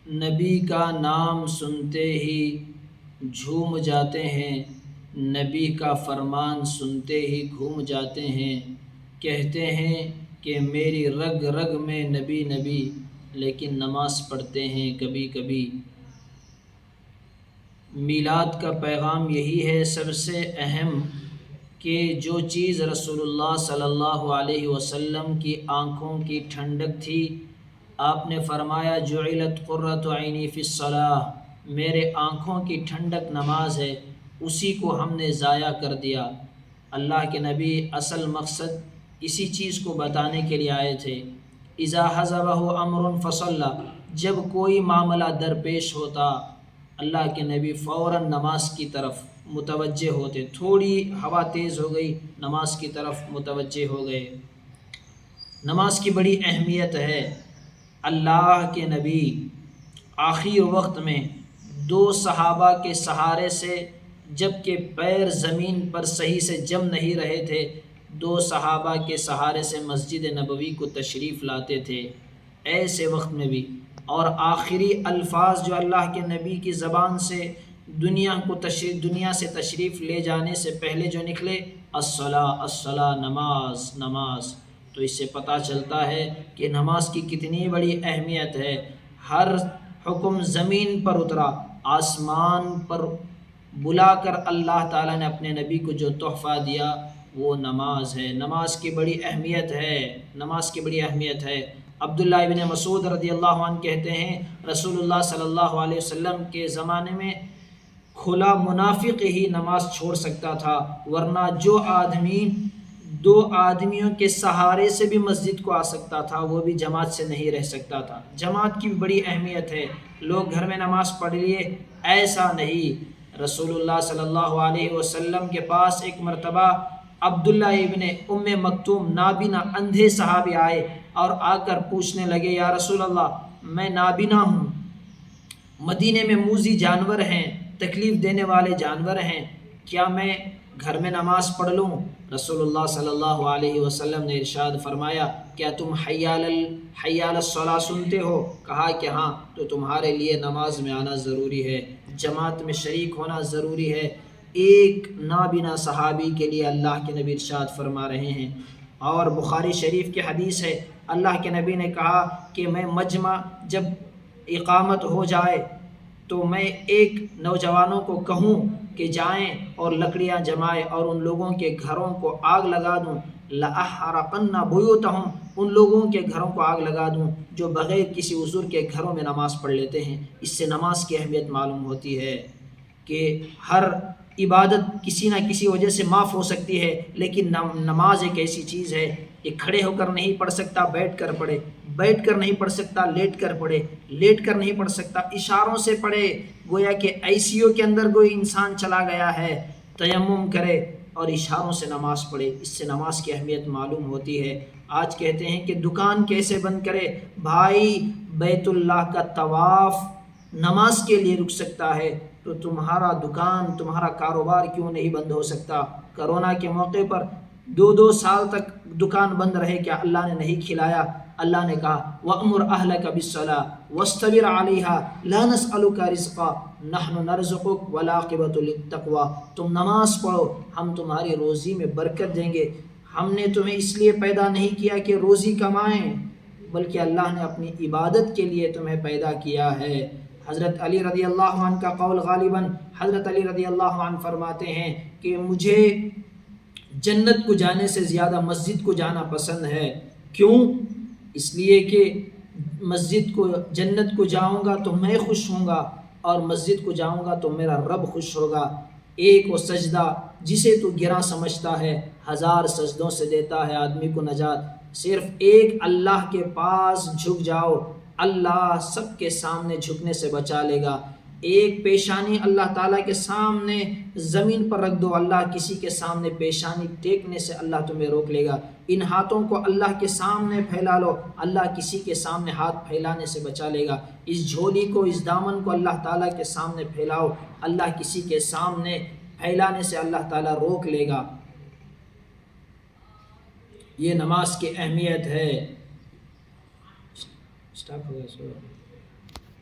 نبی کا نام سنتے ہی جھوم جاتے ہیں، نبی کا فرمان سنتے ہی گھوم جاتے ہیں، کہتے ہیں کہ میری رگ رگ میں نبی نبی، لیکن نماز پڑھتے ہیں کبھی کبھی۔ میلاد کا پیغام یہی ہے سب سے اہم، کہ جو چیز رسول اللہ صلی اللہ علیہ وسلم کی آنکھوں کی ٹھنڈک تھی، آپ نے فرمایا جعلت قرۃ عینی فی الصلاۃ، میرے آنکھوں کی ٹھنڈک نماز ہے، اسی کو ہم نے ضائع کر دیا۔ اللہ کے نبی اصل مقصد اسی چیز کو بتانے کے لیے آئے تھے۔ اذا حضبہ امر فصلی، جب کوئی معاملہ درپیش ہوتا اللہ کے نبی فوراً نماز کی طرف متوجہ ہوتے، تھوڑی ہوا تیز ہو گئی نماز کی طرف متوجہ ہو گئے۔ نماز کی بڑی اہمیت ہے۔ اللہ کے نبی آخر وقت میں 2 صحابہ کے سہارے سے، جب کہ پیر زمین پر صحیح سے جم نہیں رہے تھے، 2 صحابہ کے سہارے سے مسجد نبوی کو تشریف لاتے تھے ایسے وقت میں بھی۔ اور آخری الفاظ جو اللہ کے نبی کی زبان سے دنیا سے تشریف لے جانے سے پہلے جو نکلے، الصلاۃ الصلاۃ، نماز نماز۔ تو اس سے پتہ چلتا ہے کہ نماز کی کتنی بڑی اہمیت ہے۔ ہر حکم زمین پر اترا، آسمان پر بلا کر اللہ تعالیٰ نے اپنے نبی کو جو تحفہ دیا وہ نماز ہے۔ نماز کی بڑی اہمیت ہے، نماز کی بڑی اہمیت ہے۔ عبداللہ ابن مسعود رضی اللہ عنہ کہتے ہیں رسول اللہ صلی اللہ علیہ وسلم کے زمانے میں کھلا منافق ہی نماز چھوڑ سکتا تھا، ورنہ جو آدمی 2 آدمیوں کے سہارے سے بھی مسجد کو آ سکتا تھا وہ بھی جماعت سے نہیں رہ سکتا تھا۔ جماعت کی بڑی اہمیت ہے۔ لوگ گھر میں نماز پڑھ لیے ایسا نہیں۔ رسول اللہ صلی اللہ علیہ وسلم کے پاس ایک مرتبہ عبداللہ ابن ام مکتوم نابینا اندھے صحابی آئے اور آ کر پوچھنے لگے یا رسول اللہ میں نابینا ہوں، مدینے میں موذی جانور ہیں، تکلیف دینے والے جانور ہیں، کیا میں گھر میں نماز پڑھ لوں؟ رسول اللہ صلی اللہ علیہ وسلم نے ارشاد فرمایا کیا تم حی علی الصلاۃ سنتے ہو؟ کہا کہ ہاں، تو تمہارے لیے نماز میں آنا ضروری ہے، جماعت میں شریک ہونا ضروری ہے۔ ایک نابینا صحابی کے لیے اللہ کے نبی ارشاد فرما رہے ہیں۔ اور بخاری شریف کی حدیث ہے اللہ کے نبی نے کہا کہ میں مجمع جب اقامت ہو جائے تو میں ایک نوجوانوں کو کہوں کہ جائیں اور لکڑیاں جمائیں اور ان لوگوں کے گھروں کو آگ لگا دوں، لَأَحْرَقَنَّ بُيُوتَهُمْ، ان لوگوں کے گھروں کو آگ لگا دوں جو بغیر کسی عذر کے گھروں میں نماز پڑھ لیتے ہیں۔ اس سے نماز کی اہمیت معلوم ہوتی ہے کہ ہر عبادت کسی نہ کسی وجہ سے معاف ہو سکتی ہے، لیکن نماز ایک ایسی چیز ہے کہ کھڑے ہو کر نہیں پڑھ سکتا بیٹھ کر پڑھے، بیٹھ کر نہیں پڑھ سکتا لیٹ کر پڑھے، لیٹ کر نہیں پڑھ سکتا اشاروں سے پڑھے، گویا کہ ICU کے اندر کوئی انسان چلا گیا ہے، تیمم کرے اور اشاروں سے نماز پڑھے۔ اس سے نماز کی اہمیت معلوم ہوتی ہے۔ آج کہتے ہیں کہ دکان کیسے بند کرے؟ بھائی بیت اللہ کا طواف نماز کے لیے رک سکتا ہے تو تمہارا دکان، تمہارا کاروبار کیوں نہیں بند ہو سکتا؟ کرونا کے موقع پر 2 سال تک دکان بند رہے، کیا اللہ نے نہیں کھلایا؟ اللہ نے کہا وَأْمُرْ أَهْلَكَ بِالصَّلَاةِ وَاسْتَبِرْ عَلَيْهَا لَا نَسْأَلُكَ رِزْقًا نَحْنُ نَرْزُقُكَ وَالْعَاقِبَةُ لِلتَّقْوَىٰ، تم نماز پڑھو ہم تمہاری روزی میں برکت دیں گے۔ ہم نے تمہیں اس لیے پیدا نہیں کیا کہ روزی کمائیں، بلکہ اللہ نے اپنی عبادت کے لیے تمہیں پیدا کیا ہے۔ حضرت علی رضی اللہ عنہ کا قول غالباً حضرت علی رضی اللہ عنہ فرماتے ہیں کہ مجھے جنت کو جانے سے زیادہ مسجد کو جانا پسند ہے۔ کیوں؟ اس لیے کہ مسجد کو، جنت کو جاؤں گا تو میں خوش ہوں گا اور مسجد کو جاؤں گا تو میرا رب خوش ہوگا۔ ایک وہ سجدہ جسے تو گراں سمجھتا ہے 1000 سجدوں سے دیتا ہے آدمی کو نجات۔ صرف ایک اللہ کے پاس جھک جاؤ، اللہ سب کے سامنے جھکنے سے بچا لے گا۔ ایک پیشانی اللہ تعالیٰ کے سامنے زمین پر رکھ دو، اللہ کسی کے سامنے پیشانی ٹیکنے سے اللہ تمہیں روک لے گا۔ ان ہاتھوں کو اللہ کے سامنے پھیلا لو، اللہ کسی کے سامنے ہاتھ پھیلانے سے بچا لے گا۔ اس جھولی کو، اس دامن کو اللہ تعالیٰ کے سامنے پھیلاؤ، اللہ کسی کے سامنے پھیلانے سے اللہ تعالیٰ روک لے گا۔ یہ نماز کی اہمیت ہے۔